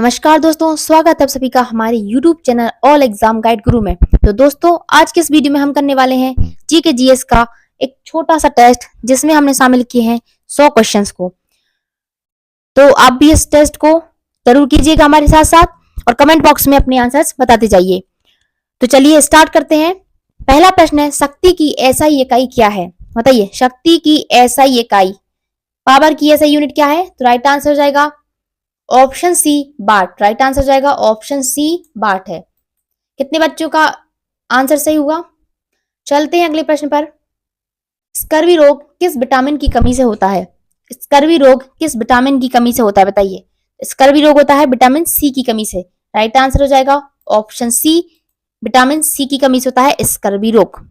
नमस्कार दोस्तों, स्वागत है आप सभी का हमारे YouTube channel all exam guide गुरु में। तो दोस्तों, आज के इस वीडियो में हम करने वाले हैं जीके जीएस का एक छोटा सा टेस्ट जिसमें हमने शामिल किए हैं 100 क्वेश्चंस को। तो आप भी इस टेस्ट को जरूर कीजिएगा हमारे साथ साथ और कमेंट बॉक्स में अपने आंसर्स बताते जाइए। तो चलिए स्टार्ट करते हैं। पहला प्रश्न है, शक्ति की एसआई इकाई क्या है? बताइए, शक्ति की एसआई इकाई, पावर की एसआई यूनिट क्या है? तो राइट आंसर हो जाएगा ऑप्शन सी वाट। राइट आंसर हो जाएगा ऑप्शन सी वाट है। कितने बच्चों का आंसर सही हुआ? चलते हैं अगले प्रश्न पर। स्कर्वी रोग किस विटामिन की कमी से होता है? स्कर्वी रोग किस विटामिन की कमी से होता है? बताइए। स्कर्वी रोग होता है विटामिन सी की कमी से। राइट आंसर हो जाएगा ऑप्शन सी, विटामिन सी की कमी से होता है स्कर्वी रोग।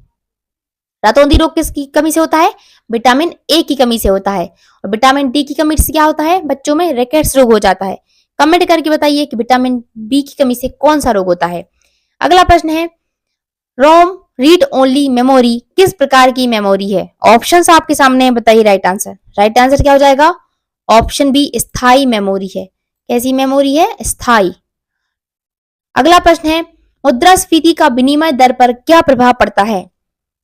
रतौंधी रोग किसकी कमी से होता है? विटामिन ए की कमी से होता है। और विटामिन डी की कमी से क्या होता है? बच्चों में रिकेट्स रोग हो जाता है। कमेंट करके बताइए कि विटामिन बी की कमी से कौन सा रोग होता है। अगला प्रश्न है, रोम रीड ओनली मेमोरी किस प्रकार की मेमोरी है? ऑप्शंस आपके सामने है, बताइए राइट आंसर। राइट आंसर क्या हो जाएगा? ऑप्शन बी, स्थायी मेमोरी है। कैसी मेमोरी है? स्थायी। अगला प्रश्न है, मुद्रास्फीति का विनिमय दर पर क्या प्रभाव पड़ता है?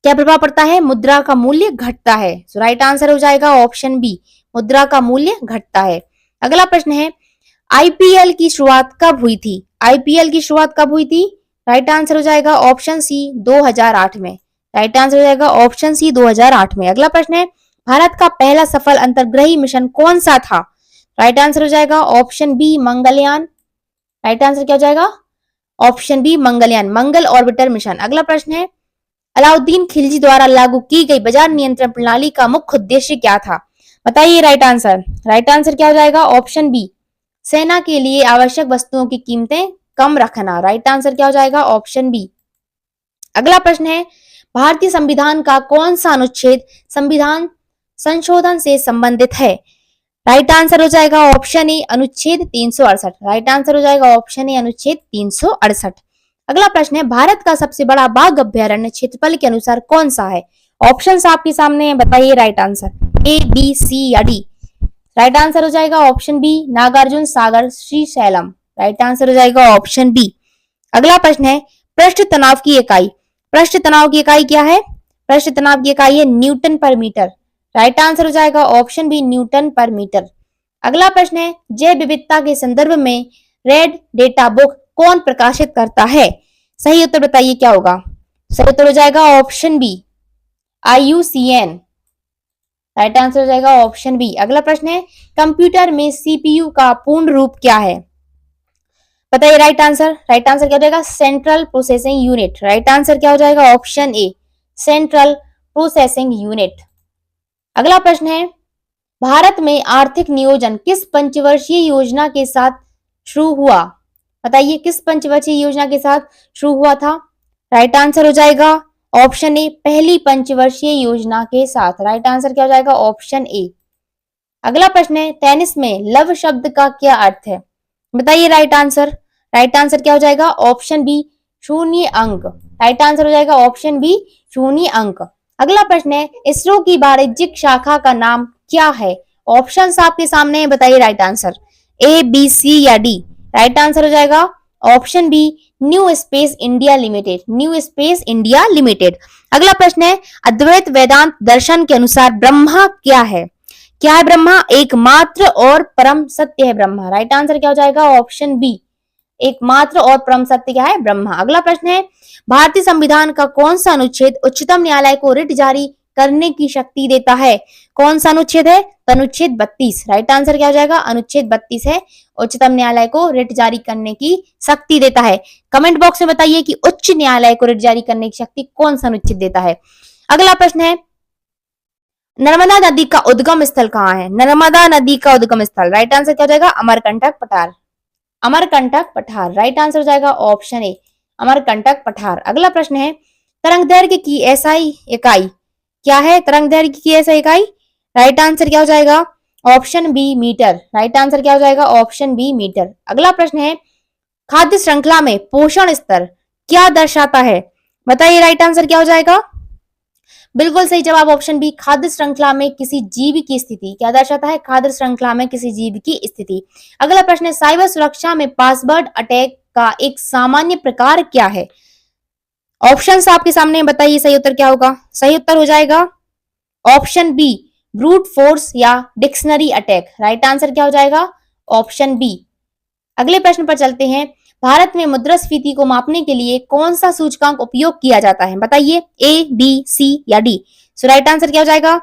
क्या प्रभाव पड़ता है? मुद्रा का मूल्य घटता है। सो राइट आंसर हो जाएगा ऑप्शन बी, मुद्रा का मूल्य घटता है। अगला प्रश्न है, आईपीएल की शुरुआत कब हुई थी? आईपीएल की शुरुआत कब हुई थी? राइट आंसर हो जाएगा ऑप्शन सी, 2008 में। राइट आंसर हो जाएगा ऑप्शन सी, 2008 में। अगला प्रश्न है, भारत का पहला सफल अंतर्ग्रही मिशन कौन सा था? राइट आंसर हो जाएगा option B, Mangalyaan. Right answer क्या हो जाएगा? Option B, Mangalyaan, Mangal orbiter mission. अगला प्रश्न है, अलाउद्दीन खिलजी द्वारा लागू की गई बाजार नियंत्रण प्रणाली का मुख्य उद्देश्य क्या था? बताइए राइट आंसर। राइट आंसर क्या हो जाएगा? ऑप्शन बी, सेना के लिए आवश्यक वस्तुओं की कीमतें कम रखना। राइट आंसर क्या हो जाएगा? Option B. अगला प्रश्न है, भारतीय संविधान का कौन सा अनुच्छेद संविधान संशोधन से संबंधित है? राइट आंसर हो जाएगा ऑप्शन ए, अनुच्छेद 368। राइट आंसर हो जाएगा ऑप्शन ए, अनुच्छेद 368। अगला प्रश्न है, भारत का सबसे बड़ा बाघ अभ्यारण्य क्षेत्रफल के अनुसार कौन सा है? ऑप्शंस आपके सामने हैं, बताइए right answer. A, B, C या डी? राइट आंसर हो जाएगा option B, Nagarjuna Sagar Srisailam. Right answer हो जाएगा ऑप्शन बी। अगला प्रश्न है, पृष्ठ तनाव की इकाई। पृष्ठ तनाव की इकाई क्या है? पृष्ठ तनाव की इकाई है न्यूटन पर मीटर। राइट आंसर हो जाएगा ऑप्शन बी, न्यूटन पर मीटर। अगला प्रश्न है, जैव विविधता के संदर्भ में रेड डेटा बुक कौन प्रकाशित करता है? सही उत्तर बताइए क्या होगा? सही उत्तर हो जाएगा option B, IUCN। Right answer हो जाएगा ऑप्शन बी। अगला प्रश्न है, कंप्यूटर में सीपीयू का पूर्ण रूप क्या है? बताइए राइट आंसर। राइट आंसर क्या हो जाएगा? Central processing unit. Right answer क्या हो जाएगा? ऑप्शन ए, सेंट्रल प्रोसेसिंग यूनिट। अगला प्रश्न है, भारत में आर्थिक नियोजन किस पंचवर्षीय योजना के साथ शुरू हुआ? बताइए, किस पंचवर्षीय योजना के साथ शुरू हुआ था? राइट आंसर हो जाएगा ऑप्शन ए, पहली पंचवर्षीय योजना के साथ। राइट आंसर क्या हो जाएगा? ऑप्शन ए। अगला प्रश्न है, टेनिस में लव शब्द का क्या अर्थ है? बताइए राइट आंसर। राइट आंसर क्या हो जाएगा? ऑप्शन बी, शून्य अंक। राइट आंसर हो जाएगा ऑप्शन बी, शून्य अंक। अगला प्रश्न है, इसरो की वाणिज्यिक शाखा का नाम क्या है? ऑप्शंस आपके सामने है, बताइए right answer. A, B, C या डी? राइट आंसर हो जाएगा option B, new space India limited. New space India limited. अगला प्रश्न है, अद्वैत वेदांत दर्शन के अनुसार ब्रह्मा क्या है? क्या है ब्रह्मा? एकमात्र और परम सत्य है ब्रह्मा। राइट आंसर क्या हो जाएगा? ऑप्शन बी, एकमात्र और परम सत्य क्या है? ब्रह्मा। अगला प्रश्न है, भारतीय संविधान का कौन सा अनुच्छेद उच्चतम न्यायालय को रिट जारी करने की शक्ति देता है? कौन सा अनुच्छेद है? अनुच्छेद 32। राइट आंसर क्या हो जाएगा? अनुच्छेद 32 है, उच्चतम न्यायालय को रिट जारी करने की शक्ति देता है। कमेंट बॉक्स में बताइए कि उच्च न्यायालय को रिट जारी करने की शक्ति कौन सा अनुच्छेद देता है। अगला प्रश्न है, नर्मदा नदी का उद्गम स्थल कहाँ है? नर्मदा नदी का उद्गम स्थल। राइट आंसर क्या हो जाएगा? अमरकंटक पठार। अमरकंटक पठार। राइट आंसर हो जाएगा ऑप्शन ए, अमरकंटक पठार। अगला प्रश्न है, तरंग दैर्घ्य की एसआई इकाई क्या है? तरंग दैर्घ्य की एसआई इकाई? राइट आंसर क्या हो जाएगा? Option B, metre. Right answer क्या हो जाएगा? Option B, metre. अगला प्रश्न है, खाद्य श्रृंखला में पोषण स्तर क्या दर्शाता है? बताइए राइट आंसर क्या हो जाएगा? बिल्कुल सही जवाब ऑप्शन बी, खाद्य श्रृंखला में किसी जीव की स्थिति। क्या दर्शाता है? खाद्य श्रृंखला में किसी जीव की स्थिति। अगला प्रश्न है, साइबर सुरक्षा में पासवर्ड अटैक का एक सामान्य प्रकार क्या है? ऑप्शंस आपके सामने, बताइए सही उत्तर क्या होगा? सही उत्तर हो जाएगा ऑप्शन बी, ब्रूट फोर्स या डिक्शनरी अटैक। राइट आंसर क्या हो जाएगा? Option B. अगले प्रश्न पर चलते हैं, भारत में मुद्रास्फीति को मापने के लिए कौन सा सूचकांक उपयोग किया जाता है? बताइए, ए, बी, सी या डी। सो राइट आंसर क्या हो जाएगा?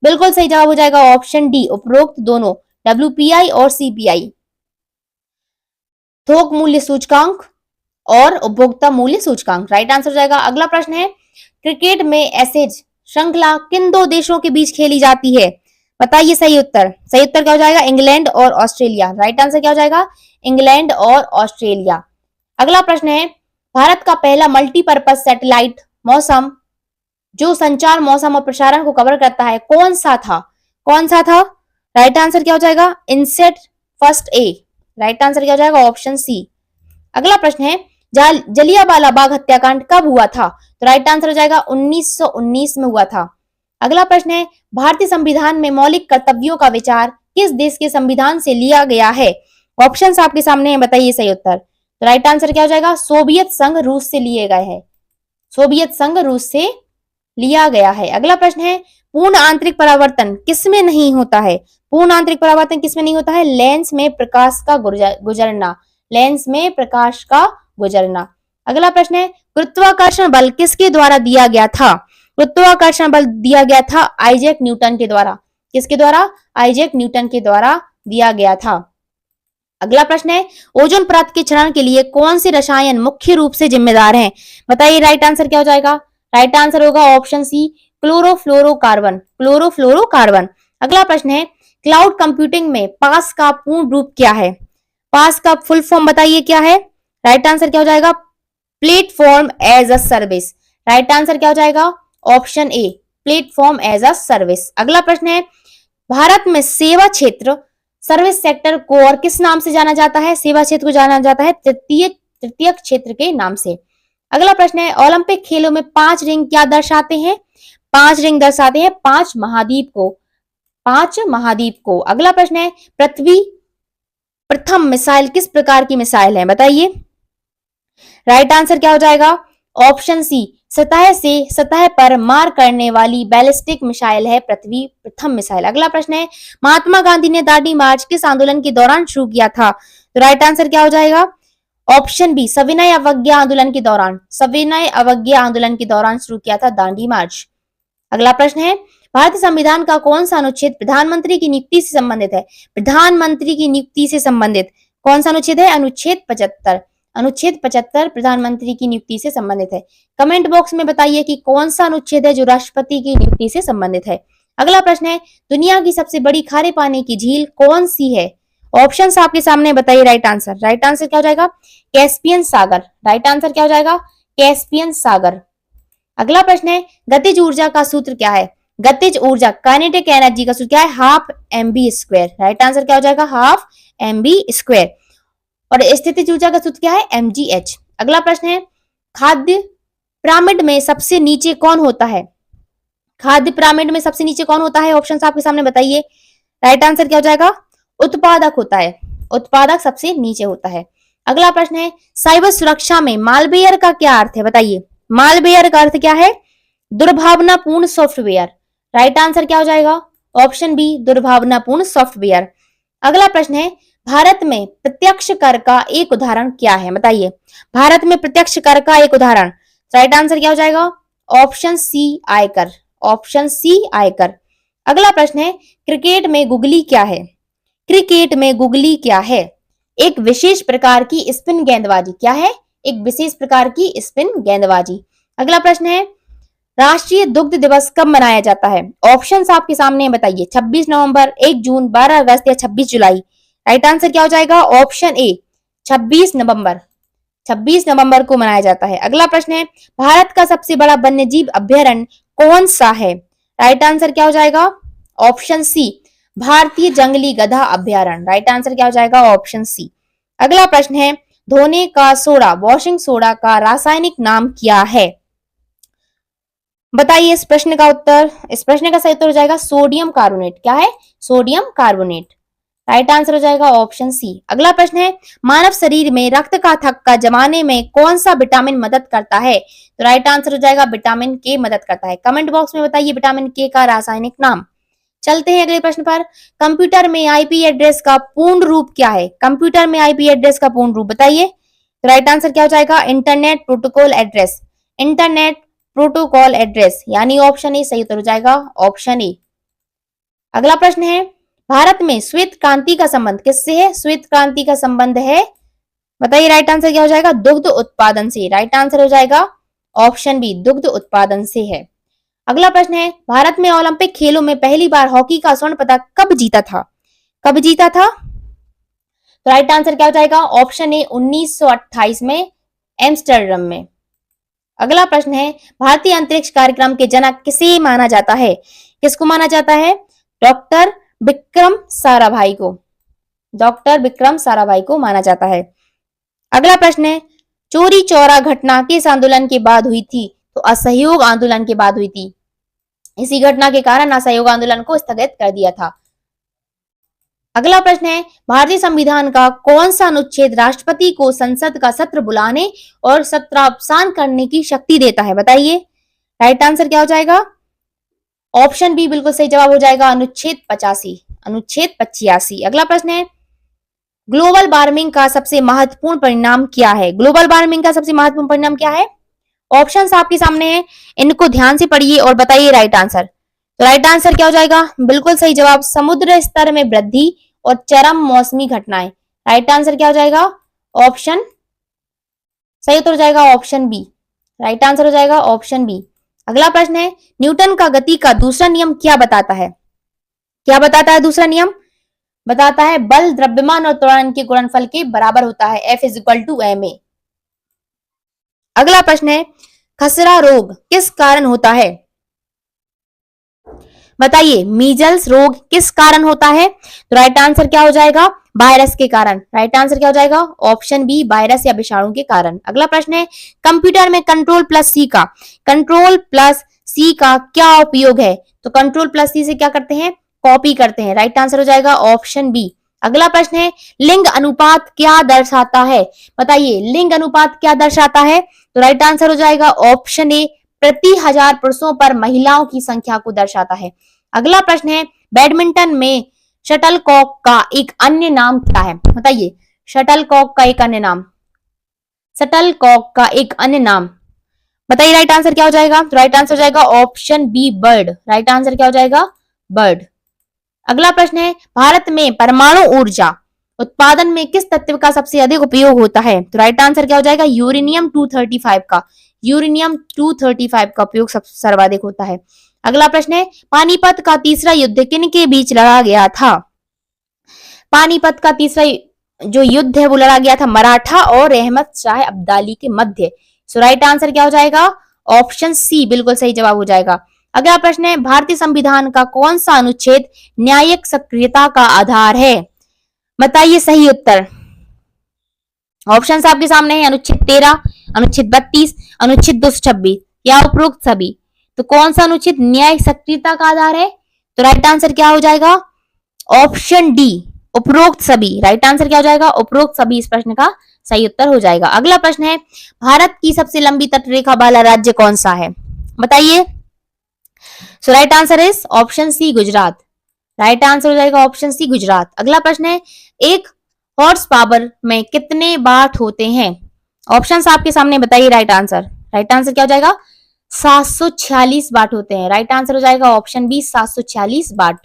बिल्कुल सही जवाब हो जाएगा ऑप्शन डी, उपरोक्त दोनों, डब्ल्यूपीआई और सीपीआई, थोक मूल्य सूचकांक और उपभोक्ता मूल्य सूचकांक। राइट आंसर हो जाएगा। अगला प्रश्न है, क्रिकेट में एसेज श्रृंखला किन दो देशों के बीच खेली जाती है? बताइए सही उत्तर। सही उत्तर क्या हो जाएगा? इंग्लैंड और ऑस्ट्रेलिया। राइट आंसर क्या हो जाएगा? इंग्लैंड और ऑस्ट्रेलिया। अगला प्रश्न है, भारत का पहला मल्टीपर्पज सैटेलाइट मौसम जो संचार, मौसम और प्रसारण को कवर करता है, कौन सा था? कौन सा था? राइट आंसर क्या हो जाएगा? INSAT first A. Right answer क्या हो जाएगा? Option C. अगला प्रश्न है, जलियांवाला बाग हत्याकांड कब हुआ था? तो राइट आंसर हो जाएगा 1919 में हुआ था। अगला प्रश्न है, भारतीय संविधान में मौलिक कर्तव्यों का विचार किस देश के संविधान से लिया गया है? ऑप्शंस आपके सामने हैं, बताइए सही उत्तर। तो राइट आंसर क्या हो जाएगा? सोवियत संघ रूस से लिए गए हैं। सोवियत संघ रूस से लिया गया है। अगला प्रश्न है, पूर्ण आंतरिक परावर्तन किसमें नहीं होता है? पूर्ण आंतरिक परावर्तन किसमें नहीं होता है? लेंस में प्रकाश का गुजरना। लेंस में प्रकाश का गुजरना। अगला प्रश्न है, गुरुत्वाकर्षण बल किसके द्वारा दिया गया था? गुरुत्वाकर्षण बल दिया गया था आइजैक न्यूटन के द्वारा। किसके द्वारा? आइजैक न्यूटन के द्वारा दिया गया था। अगला प्रश्न है, ओजोन परत के क्षरण के लिए कौन से रसायन मुख्य रूप से जिम्मेदार हैं? बताइए राइट आंसर क्या हो जाएगा? राइट आंसर होगा ऑप्शन सी, क्लोरोफ्लोरोकार्बन। क्लोरोफ्लोरोकार्बन। अगला प्रश्न है, क्लाउड कंप्यूटिंग में पास का पूर्ण रूप क्या है? पास का फुल फॉर्म बताइए क्या है? राइट आंसर क्या हो जाएगा? Platform as a service. Right answer क्या हो जाएगा? Option A, platform as a service. अगला प्रश्न है, भारत में सेवा क्षेत्र, सर्विस सेक्टर को और किस नाम से जाना जाता है? सेवा क्षेत्र को जाना जाता है तृतीयक क्षेत्र के नाम से। अगला प्रश्न है, ओलंपिक खेलों में 5 रिंग क्या दर्शाते हैं? 5 रिंग दर्शाते हैं 5 महाद्वीप को। 5 महाद्वीप को। अगला प्रश्न है, पृथ्वी प्रथम मिसाइल किस प्रकार की मिसाइल है? बताइए। राइट आंसर क्या हो जाएगा? ऑप्शन सी, सतह से सतह पर मार करने वाली बैलिस्टिक मिसाइल है पृथ्वी प्रथम मिसाइल। अगला प्रश्न है, महात्मा गांधी ने दांडी मार्च किस आंदोलन के दौरान शुरू किया था? तो राइट आंसर क्या हो जाएगा? ऑप्शन बी, सविनय अवज्ञा आंदोलन के दौरान। सविनय अवज्ञा आंदोलन के दौरान शुरू किया था दांडी मार्च। अगला प्रश्न है, भारतीय संविधान का कौन सा अनुच्छेद प्रधानमंत्री की नियुक्ति से संबंधित है? प्रधानमंत्री की नियुक्ति से संबंधित कौन सा अनुच्छेद है? अनुच्छेद 75। अनुच्छेद 75 प्रधानमंत्री की नियुक्ति से संबंधित है। कमेंट बॉक्स में बताइए कि कौन सा अनुच्छेद है जो राष्ट्रपति की नियुक्ति से संबंधित है। अगला प्रश्न है, दुनिया की सबसे बड़ी खारे पानी की झील कौन सी है? ऑप्शंस आपके सामने, बताइए राइट आंसर। राइट आंसर क्या हो जाएगा? कैस्पियन सागर। राइट आंसर क्या हो जाएगा? कैस्पियन सागर। अगला प्रश्न है, गतिज ऊर्जा का सूत्र क्या है? गतिज ऊर्जा, काइनेटिक एनर्जी का सूत्र क्या है? Half mv square. Right answer क्या हो जाएगा? Half mv square. और स्थितिज ऊर्जा का सूत्र क्या है? mgh। अगला प्रश्न है, खाद्य पिरामिड में सबसे नीचे कौन होता है? खाद्य पिरामिड में सबसे नीचे कौन होता है? ऑप्शन आपके सामने, बताइए। राइट आंसर क्या हो जाएगा? उत्पादक होता है। उत्पादक सबसे नीचे होता है। अगला प्रश्न है, साइबर सुरक्षा में मालवेयर का क्या अर्थ है? बताइए। मालवेयर का अर्थ क्या है? दुर्भावनापूर्ण सॉफ्टवेयर। राइट आंसर क्या हो जाएगा? ऑप्शन बी, दुर्भावनापूर्ण सॉफ्टवेयर। अगला प्रश्न है, भारत में प्रत्यक्ष कर का एक उदाहरण क्या है? बताइए। भारत में प्रत्यक्ष कर का एक उदाहरण। राइट आंसर क्या हो जाएगा? ऑप्शन सी, आयकर। ऑप्शन सी, आयकर। अगला प्रश्न है, क्रिकेट में गुगली क्या है? क्रिकेट में गुगली क्या है? एक विशेष प्रकार की स्पिन गेंदबाजी। क्या है? एक विशेष प्रकार की स्पिन गेंदबाजी। अगला प्रश्न है, राष्ट्रीय दुग्ध दिवस कब मनाया जाता है? ऑप्शंस आपके सामने बताइए। 26 नवंबर, 1 जून, 12 अगस्त या 26 जुलाई। राइट आंसर क्या हो जाएगा? ऑप्शन ए, 26 नवंबर। 26 नवंबर को मनाया जाता है। अगला प्रश्न है, भारत का सबसे बड़ा वन्यजीव अभ्यारण्य कौन सा है? राइट आंसर क्या हो जाएगा? ऑप्शन सी, भारतीय जंगली गधा अभ्यारण्य। राइट आंसर क्या हो जाएगा? Option C. अगला प्रश्न है, धोने का सोडा, वॉशिंग सोडा का रासायनिक नाम क्या है? बताइए इस प्रश्न का उत्तर। इस प्रश्न का सही उत्तर हो जाएगा सोडियम कार्बोनेट। क्या है? Sodium carbonate. राइट आंसर हो जाएगा ऑप्शन सी। अगला प्रश्न है, मानव शरीर में रक्त का थक्का जमाने में कौन सा विटामिन मदद करता है? तो राइट आंसर हो जाएगा विटामिन के मदद करता है। कमेंट बॉक्स में बताइए विटामिन के का रासायनिक नाम। चलते हैं अगले प्रश्न पर। कंप्यूटर में आईपी एड्रेस का पूर्ण रूप क्या है? कंप्यूटर में आईपी एड्रेस का पूर्ण रूप बताइए। तो राइट आंसर क्या हो जाएगा? Internet protocol address. Internet protocol address यानी ऑप्शन ए सही उत्तर हो जाएगा, ऑप्शन ए। अगला प्रश्न है, भारत में श्वेत क्रांति का संबंध किससे है? श्वेत क्रांति का संबंध है, बताइए राइट आंसर क्या हो जाएगा? दुग्ध उत्पादन से। राइट आंसर हो जाएगा ऑप्शन बी, दुग्ध उत्पादन से है। अगला प्रश्न है, भारत में ओलंपिक खेलों में पहली बार हॉकी का स्वर्ण पदक कब जीता था? कब जीता था? तो राइट आंसर क्या हो जाएगा? ऑप्शन ए 1928 में एम्स्टर्डम में। अगला प्रश्न है, भारतीय अंतरिक्ष कार्यक्रम के जनक किसे माना जाता है? किसको माना जाता है? डॉक्टर विक्रम साराभाई को। डॉक्टर विक्रम साराभाई को माना जाता है। अगला प्रश्न है, चोरी चौरा घटना किस आंदोलन के बाद हुई थी? तो असहयोग आंदोलन के बाद हुई थी। इसी घटना के कारण असहयोग आंदोलन को स्थगित कर दिया था। अगला प्रश्न है, भारतीय संविधान का कौन सा अनुच्छेद राष्ट्रपति को संसद का सत्र बुलाने और सत्रावसान करने की शक्ति देता है? बताइए राइट आंसर क्या हो जाएगा? ऑप्शन बी बिल्कुल सही जवाब हो जाएगा, अनुच्छेद 85। अनुच्छेद 85। अगला प्रश्न है, ग्लोबल वार्मिंग का सबसे महत्वपूर्ण परिणाम क्या है? ग्लोबल वार्मिंग का सबसे महत्वपूर्ण परिणाम क्या है? ऑप्शंस आपके सामने हैं, इनको ध्यान से पढ़िए और बताइए राइट आंसर। तो राइट आंसर क्या हो जाएगा? बिल्कुल सही जवाब, समुद्र स्तर में वृद्धि और चरम मौसमी घटनाएं। राइट आंसर क्या हो जाएगा? ऑप्शन सही उत्तर हो जाएगा ऑप्शन बी। राइट आंसर हो जाएगा ऑप्शन बी। अगला प्रश्न है, न्यूटन का गति का दूसरा नियम क्या बताता है? क्या बताता है दूसरा नियम? बताता है बल द्रव्यमान और त्वरण के गुणनफल के बराबर होता है, F is equal to ma। अगला प्रश्न है, खसरा रोग किस कारण होता है? बताइए मीजल्स रोग किस कारण होता है? तो राइट आंसर क्या हो जाएगा? वायरस के कारण। राइट आंसर क्या हो जाएगा? ऑप्शन बी, वायरस या विषाणु के कारण। अगला प्रश्न है, कंप्यूटर में कंट्रोल प्लस सी का क्या उपयोग है? तो कंट्रोल प्लस सी से क्या करते हैं? कॉपी करते हैं। राइट आंसर हो जाएगा ऑप्शन बी। अगला प्रश्न है, लिंग अनुपात क्या दर्शाता है? बताइए लिंग अनुपात क्या दर्शाता है? तो राइट आंसर हो जाएगा ऑप्शन ए, प्रति 1000 पुरुषों पर महिलाओं की संख्या को दर्शाता है। अगला प्रश्न है, बैडमिंटन में शटलकॉक का एक अन्य नाम क्या है? बताइए शटलकॉक का एक अन्य नाम। शटलकॉक का एक अन्य नाम बताइए राइट आंसर क्या हो जाएगा? तो राइट आंसर हो जाएगा option B, bird. Right answer क्या हो जाएगा? बर्ड। अगला प्रश्न है, भारत में परमाणु ऊर्जा उत्पादन में किस तत्व का सबसे अधिक उपयोग होता है? तो राइट आंसर क्या हो जाएगा? यूरेनियम 235 का। यूरेनियम 235 का उपयोग सर्वाधिक होता है। अगला प्रश्न है, पानीपत का तीसरा युद्ध किन के बीच लड़ा गया था? पानीपत का तीसरा जो युद्ध है वो लड़ा गया था मराठा और अहमद शाह अब्दाली के मध्य। सो राइट आंसर क्या हो जाएगा? ऑप्शन सी बिल्कुल सही जवाब हो जाएगा। अगला प्रश्न है, भारतीय संविधान का कौन सा अनुच्छेद न्यायिक सक्रियता का आधार है? बताइए सही उत्तर। ऑप्शन आपके सामने है, अनुच्छेद 13, अनुच्छेद 32, अनुच्छेद 226 या उपरोक्त सभी। तो कौन सा अनुच्छेद न्यायिक सक्रियता का आधार है? तो राइट आंसर क्या हो जाएगा? ऑप्शन डी, उपरोक्त सभी। राइट आंसर क्या हो जाएगा? उपरोक्त सभी इस प्रश्न का सही उत्तर हो जाएगा। अगला प्रश्न है, भारत की सबसे लंबी तटरेखा वाला राज्य कौन सा है? बताइए। So right answer is option C, Gujarat. Right answer हो जाएगा ऑप्शन सी, गुजरात। अगला प्रश्न है, एक हॉर्स पावर में कितने वाट होते हैं? ऑप्शंस आपके सामने बताइए राइट आंसर। राइट आंसर क्या हो जाएगा? 746 वाट होते हैं। राइट आंसर हो जाएगा ऑप्शन बी, 746 वाट।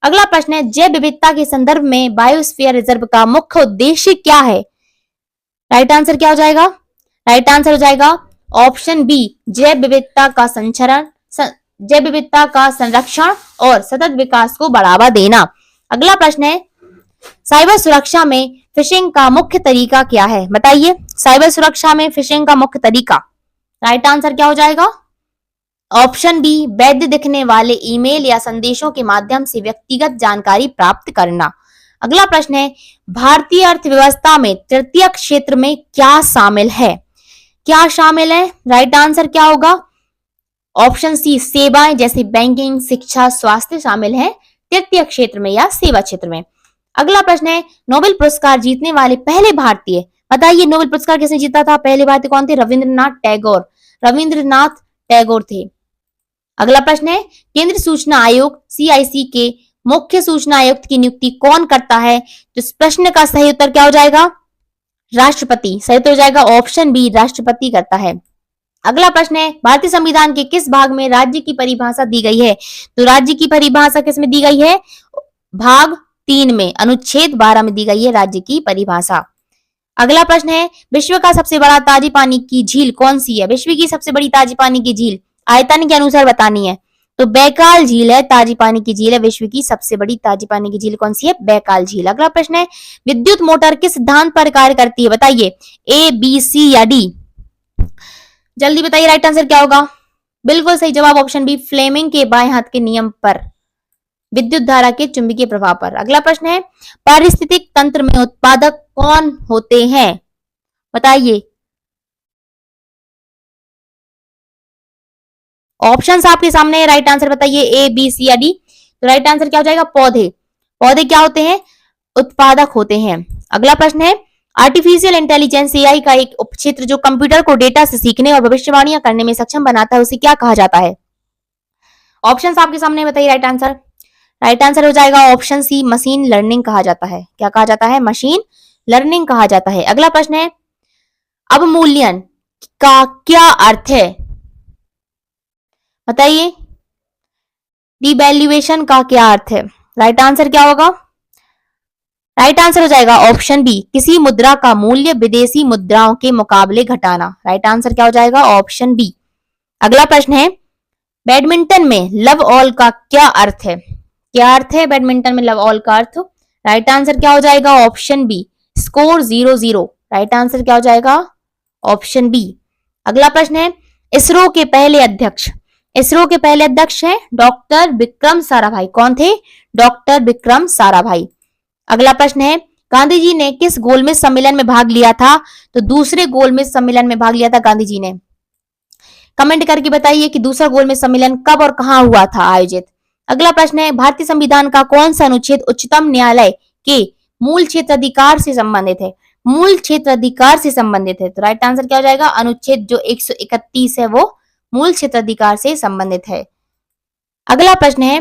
अगला प्रश्न है, जैव विविधता के संदर्भ में बायोस्फीयर रिजर्व का मुख्य उद्देश्य क्या है? राइट आंसर क्या हो जाएगा? राइट आंसर हो जाएगा ऑप्शन बी, जैव विविधता का संरक्षण और सतत विकास को बढ़ावा देना। अगला प्रश्न है, साइबर सुरक्षा में फिशिंग का मुख्य तरीका क्या है? बताइए साइबर सुरक्षा में फिशिंग का मुख्य तरीका। राइट आंसर क्या हो जाएगा? ऑप्शन बी, वैध दिखने वाले ईमेल या संदेशों के माध्यम से व्यक्तिगत जानकारी प्राप्त करना। अगला प्रश्न है, भारतीय अर्थव्यवस्था में तृतीय क्षेत्र में क्या शामिल है? क्या शामिल है? राइट आंसर क्या होगा? ऑप्शन सी सेवाएं जैसे बैंकिंग, शिक्षा, स्वास्थ्य शामिल है तृतीय क्षेत्र में या सेवा क्षेत्र में। अगला प्रश्न है नोबेल पुरस्कार जीतने वाले पहले भारतीय। बताइए नोबेल पुरस्कार किसने जीता था? पहले भारतीय कौन थे? रविंद्रनाथ टैगोर। रविंद्रनाथ टैगोर थे। अगला प्रश्न है केंद्रीय सूचना आयोग CIC के मुख्य सूचना आयुक्त की नियुक्ति कौन करता है? तो इस प्रश्न का सही उत्तर क्या हो जाएगा? राष्ट्रपति। सही उत्तर हो जाएगा ऑप्शन बी, राष्ट्रपति करता है। अगला प्रश्न है भारतीय संविधान के किस भाग में राज्य की परिभाषा दी गई है? तो राज्य की परिभाषा किसमें दी गई है? भाग 3 में, अनुच्छेद 12 में दी गई है राज्य की परिभाषा। अगला प्रश्न है विश्व का सबसे बड़ा ताजी पानी की झील कौन सी है? विश्व की सबसे बड़ी ताजी पानी की झील आयतन के अनुसार बतानी है तो बैकाल झील है, ताजी पानी की झील है। विश्व की सबसे बड़ी ताजी पानी की झील कौन सी है? बैकाल झील। अगला प्रश्न है विद्युत मोटर किस सिद्धांत पर कार्य करती है? बताइए A, B, C या D। जल्दी बताइए राइट आंसर क्या होगा? बिल्कुल सही जवाब ऑप्शन बी, फ्लेमिंग के बाएं हाथ के नियम पर, विद्युत धारा के चुंबकीय प्रभाव पर। अगला प्रश्न है पारिस्थितिक तंत्र में उत्पादक कौन होते हैं? बताइए। ऑप्शंस आपके सामने है, राइट आंसर बताइए A, B, C या D। तो राइट आंसर क्या हो जाएगा? पौधे। पौधे क्या होते हैं? उत्पादक होते हैं। अगला प्रश्न है आर्टिफिशियल इंटेलिजेंस AI का एक उपक्षेत्र जो कंप्यूटर को डेटा से सीखने और भविष्यवाणियां करने में सक्षम बनाता है उसे क्या कहा जाता है? ऑप्शंस आपके सामने बताइए राइट आंसर। राइट आंसर हो जाएगा ऑप्शन सी, मशीन लर्निंग कहा जाता है। क्या कहा जाता है? मशीन लर्निंग कहा जाता है। अगला प्रश्न है अवमूल्यन का क्या अर्थ है? बताइए। डिवैल्यूएशन का क्या अर्थ है? राइट आंसर क्या होगा? राइट आंसर हो जाएगा ऑप्शन बी, किसी मुद्रा का मूल्य विदेशी मुद्राओं के मुकाबले घटाना। राइट आंसर क्या हो जाएगा? Option B. अगला प्रश्न है बैडमिंटन में लव ऑल का क्या अर्थ है? क्या अर्थ है बैडमिंटन में लव ऑल का अर्थ? राइट आंसर क्या हो जाएगा? Option B, score 0-0। Right answer क्या हो जाएगा? Option B. अगला प्रश्न है इसरो के पहले अध्यक्ष। इसरो के पहले अध्यक्ष हैं डॉक्टर विक्रम साराभाई। कौन थे? डॉक्टर विक्रम साराभाई। अगला प्रश्न है गांधी जी ने किस गोलमेज सम्मेलन में भाग लिया था? तो दूसरे गोलमेज सम्मेलन में भाग लिया था गांधी जी ने। कमेंट करके बताइए कि दूसरा गोलमेज सम्मेलन कब और कहां हुआ था आयोजित। अगला प्रश्न है भारतीय संविधान का कौन सा अनुच्छेद उच्चतम न्यायालय के मूल क्षेत्र अधिकार से संबंधित है? मूल क्षेत्र अधिकार से संबंधित है। तो राइट आंसर क्या हो जाएगा? अनुच्छेद जो 131 है वो मूल क्षेत्र अधिकार से संबंधित है। अगला प्रश्न है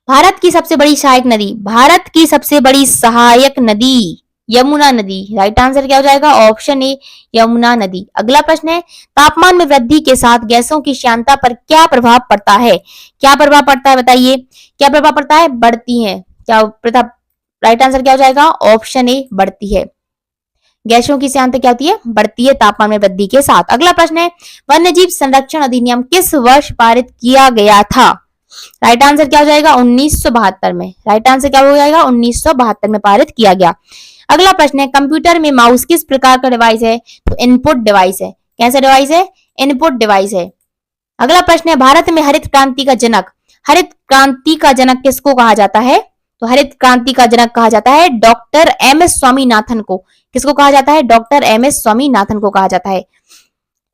भारत की सबसे बड़ी सहायक नदी। भारत की सबसे बड़ी सहायक नदी यमुना नदी। राइट आंसर क्या हो जाएगा? ऑप्शन ए, यमुना नदी। अगला प्रश्न है तापमान में वृद्धि के साथ गैसों की श्यानता पर क्या प्रभाव पड़ता है? क्या प्रभाव पड़ता है? बताइए। क्या प्रभाव पड़ता है? बढ़ती है। क्या प्रभाव? राइट आंसर क्या हो जाएगा? ऑप्शन ए, बढ़ती है। गैसों की श्यानता क्या होती है? बढ़ती है तापमान में वृद्धि के साथ। अगला प्रश्न है वन्यजीव संरक्षण अधिनियम किस वर्ष पारित किया गया था? राइट आंसर क्या हो जाएगा? 1972 में। राइट आंसर क्या हो जाएगा? 1972 में पारित किया गया। अगला प्रश्न है कंप्यूटर में माउस किस प्रकार का डिवाइस है? तो इनपुट डिवाइस है। कैसा डिवाइस है? इनपुट डिवाइस है। अगला प्रश्न है भारत में हरित क्रांति का जनक। हरित क्रांति का जनक किसको कहा जाता है? तो हरित क्रांति का जनक कहा जाता है डॉक्टर MS स्वामीनाथन को। किसको कहा जाता है? डॉक्टर MS स्वामीनाथन को कहा जाता है।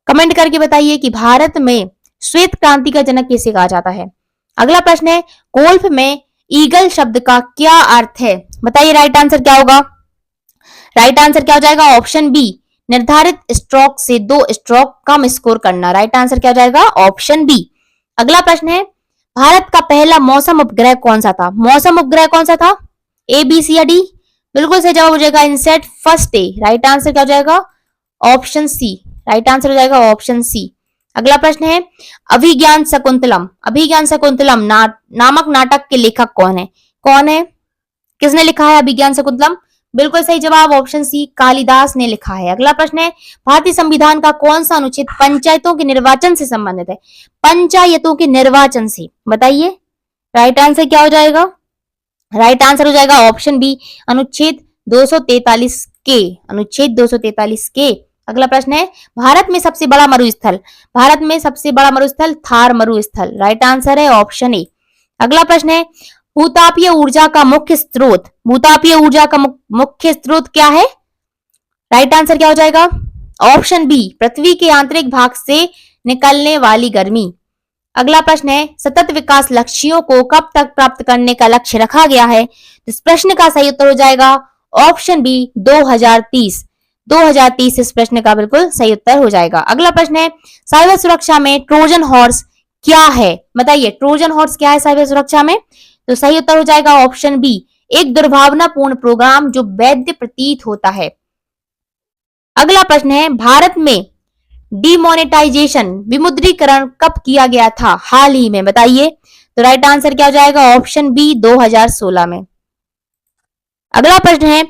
कमेंट करके बताइए कि भारत में श्वेत क्रांति का जनक किसे कहा जाता है। अगला प्रश्न है गोल्फ में ईगल शब्द का क्या अर्थ है? बताइए राइट आंसर क्या होगा? राइट आंसर क्या हो जाएगा? ऑप्शन बी, निर्धारित स्ट्रोक से 2 स्ट्रोक कम स्कोर करना। राइट आंसर क्या हो जाएगा? Option B. अगला प्रश्न है भारत का पहला मौसम उपग्रह कौन सा था? मौसम उपग्रह कौन सा था? A, B, C या D? बिल्कुल सही जवाब हो जाएगा INSAT first A. Right answer क्या हो जाएगा? ऑप्शन सी। राइट आंसर हो जाएगा ऑप्शन सी। अगला प्रश्न है अभिज्ञान शकुंतलम। अभिज्ञान शकुंतलम नामक नाटक के लेखक कौन है? कौन है? किसने लिखा है अभिज्ञान शकुंतलम? बिल्कुल सही जवाब ऑप्शन सी, कालिदास ने लिखा है। अगला प्रश्न है भारतीय संविधान का कौन सा अनुच्छेद पंचायतों के निर्वाचन से संबंधित है? पंचायतों के निर्वाचन से। बताइए राइट आंसर क्या हो जाएगा? राइट आंसर हो जाएगा ऑप्शन बी, अनुच्छेद 243 के। अनुच्छेद 243 के। अगला प्रश्न है भारत में सबसे बड़ा मरुस्थल। भारत में सबसे बड़ा मरुस्थल थार मरुस्थल। राइट आंसर है ऑप्शन ए। अगला प्रश्न है भूतापीय ऊर्जा का मुख्य स्रोत। भूतापीय ऊर्जा का मुख्य स्रोत क्या है? राइट आंसर क्या हो जाएगा? ऑप्शन बी, पृथ्वी के आंतरिक भाग से निकलने वाली गर्मी। अगला प्रश्न है सतत विकास लक्ष्यों को कब तक प्राप्त करने का लक्ष्य रखा गया है। इस प्रश्न का सही उत्तर हो जाएगा ऑप्शन बी 2030। 2030 इस प्रश्न का बिल्कुल सही उत्तर हो जाएगा। अगला प्रश्न है साइबर सुरक्षा में ट्रोजन हॉर्स क्या है। बताइए ट्रोजन हॉर्स क्या है साइबर सुरक्षा में। तो सही उत्तर हो जाएगा ऑप्शन बी एक दुर्भावनापूर्ण प्रोग्राम जो वैध प्रतीत होता है। अगला प्रश्न है भारत में डिमोनेटाइजेशन विमुद्रीकरण कब किया गया था। हाल ही में बताइए। तो राइट आंसर क्या हो जाएगा ऑप्शन बी 2016 में। अगला प्रश्न है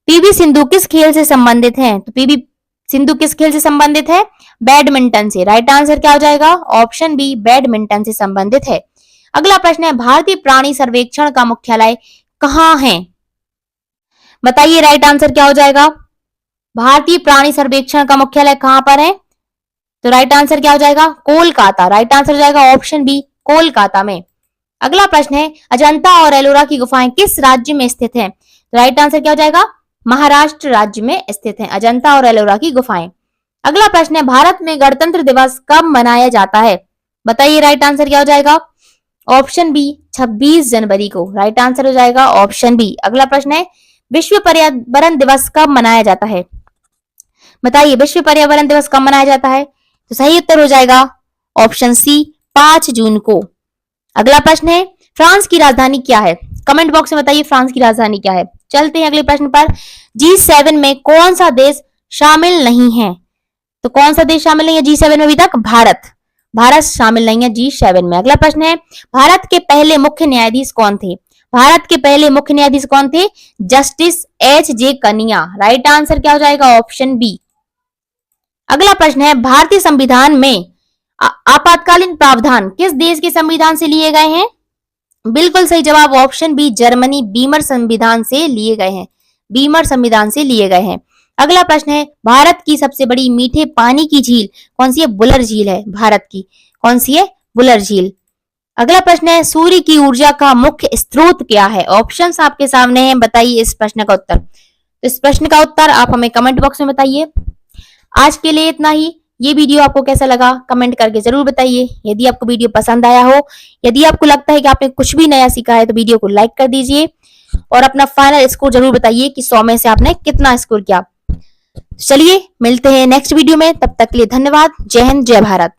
पीवी सिंधु किस खेल से संबंधित हैं। तो पीवी सिंधु किस खेल से संबंधित है। बैडमिंटन से। राइट आंसर क्या हो जाएगा ऑप्शन बी बैडमिंटन से संबंधित है। अगला प्रश्न है भारतीय प्राणी सर्वेक्षण का मुख्यालय कहां है। बताइए राइट आंसर क्या हो जाएगा। भारतीय प्राणी सर्वेक्षण का मुख्यालय कहां पर है। तो राइट आंसर क्या हो जाएगा कोलकाता। राइट आंसर हो जाएगा ऑप्शन बी कोलकाता में। अगला प्रश्न है अजंता और एलोरा की गुफाएं किस राज्य में स्थित हैं। तो राइट आंसर क्या हो जाएगा महाराष्ट्र राज्य में स्थित हैं अजंता और एलोरा की गुफाएं। अगला प्रश्न है भारत में गणतंत्र दिवस कब मनाया जाता है। बताइए राइट आंसर क्या हो जाएगा ऑप्शन बी 26 जनवरी को। राइट आंसर हो जाएगा ऑप्शन बी। अगला प्रश्न है विश्व पर्यावरण दिवस कब मनाया जाता है। बताइए विश्व पर्यावरण दिवस कब मनाया जाता है। तो सही उत्तर हो जाएगा ऑप्शन सी 5 जून को। अगला प्रश्न है फ्रांस की राजधानी क्या है। कमेंट बॉक्स में बताइए फ्रांस की राजधानी क्या है। चलते हैं अगले प्रश्न पर। G7 में कौन सा देश शामिल नहीं है। तो कौन सा देश शामिल नहीं है G7 में अभी तक। भारत शामिल नहीं है G7 में। अगला प्रश्न है भारत के पहले मुख्य न्यायाधीश कौन थे। भारत के पहले मुख्य न्यायाधीश कौन थे जस्टिस H.J. कनिया। राइट आंसर क्या हो जाएगा ऑप्शन बी। अगला प्रश्न है भारतीय संविधान में आपातकालीन प्रावधान किस देश के संविधान से लिए गए हैं। बिल्कुल सही जवाब ऑप्शन बी जर्मनी बीमर संविधान से लिए गए हैं। बीमर संविधान से लिए गए हैं। अगला प्रश्न है भारत की सबसे बड़ी मीठे पानी की झील कौन सी है। बुलर झील है भारत की। कौन सी है बुलर झील। अगला प्रश्न है सूर्य की ऊर्जा का मुख्य स्रोत क्या है। ऑप्शंस आपके सामने हैं बताइए इस प्रश्न का उत्तर। इस प्रश्न का उत्तर आप हमें कमेंट बॉक्स में बताइए। आज के लिए इतना ही। ये वीडियो आपको कैसा लगा कमेंट करके जरूर बताइए। यदि आपको वीडियो पसंद आया हो यदि आपको लगता है कि आपने कुछ भी नया सीखा है तो वीडियो को लाइक कर दीजिए और अपना फाइनल स्कोर जरूर बताइए कि 100 में से आपने कितना स्कोर किया। चलिए मिलते हैं नेक्स्ट वीडियो में। तब तक के लिए धन्यवाद। जय हिंद जय भारत।